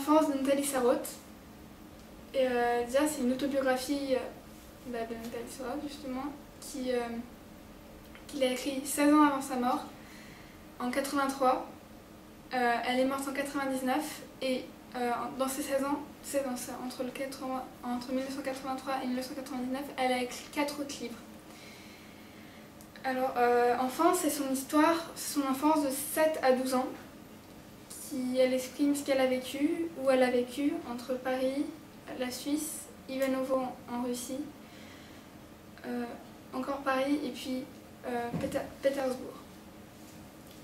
enfance de Nathalie Sarraute. Et déjà, c'est une autobiographie de Nathalie Sarraute, justement, qu'il a écrit 16 ans avant sa mort, en 83. Elle est morte en 99, et dans ces 16 ans, entre 1983 et 1999, elle a écrit 4 autres livres. Alors, enfance, c'est son histoire, son enfance de 7 à 12 ans, qui elle exprime ce qu'elle a vécu, où elle a vécu, entre Paris, la Suisse, Ivanovo en Russie, encore Paris, et puis Pétersbourg.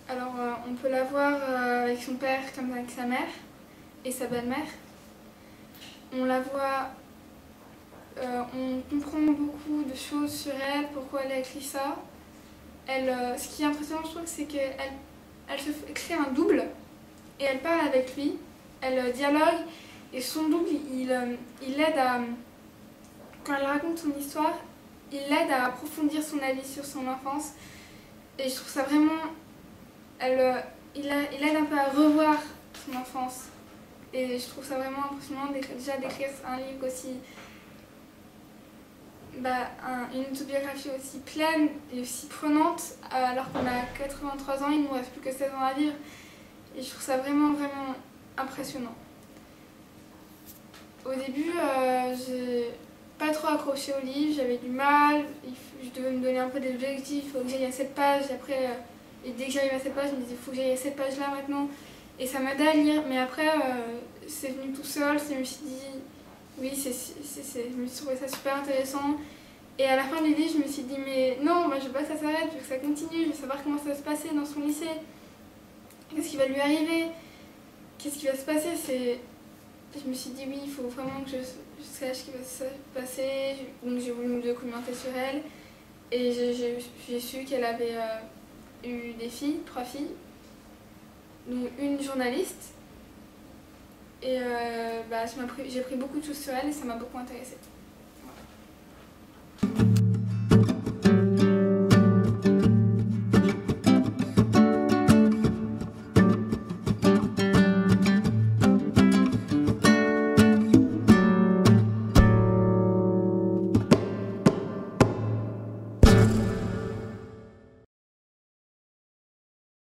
Alors, on peut la voir avec son père comme avec sa mère et sa belle-mère. On la voit, on comprend beaucoup de choses sur elle, pourquoi elle a écrit ça. Ce qui est impressionnant, je trouve, c'est qu'elle se crée un double et elle parle avec lui, elle dialogue, et son double, il l'aide à, quand elle raconte son histoire, il l'aide à approfondir son avis sur son enfance. Et je trouve ça vraiment, il aide un peu à revoir son enfance. Et je trouve ça vraiment impressionnant déjà d'écrire un livre aussi, une autobiographie aussi pleine et aussi prenante, alors qu'on a 83 ans, il ne nous reste plus que 16 ans à vivre. Et je trouve ça vraiment, vraiment impressionnant. Au début, j'ai pas trop accroché au livre, j'avais du mal, je devais me donner un peu des objectifs, il faut que j'aille à cette page, et dès que j'arrive à cette page, je me disais il faut que j'aille à cette page-là maintenant. Et ça m'aidait à lire, mais après, c'est venu tout seul, je me suis dit, oui, je me suis trouvé ça super intéressant. Et à la fin du livre, je me suis dit, mais non, moi je veux pas que ça s'arrête, je veux que ça continue, je veux savoir comment ça va se passer dans son lycée. Qu'est-ce qui va lui arriver? Qu'est-ce qui va se passer? Je me suis dit, oui, il faut vraiment que je sache ce qui va se passer. Donc j'ai voulu me documenter sur elle. Et j'ai su qu'elle avait eu des filles, 3 filles, dont une journaliste. Et j'ai appris beaucoup de choses sur elle et ça m'a beaucoup intéressée.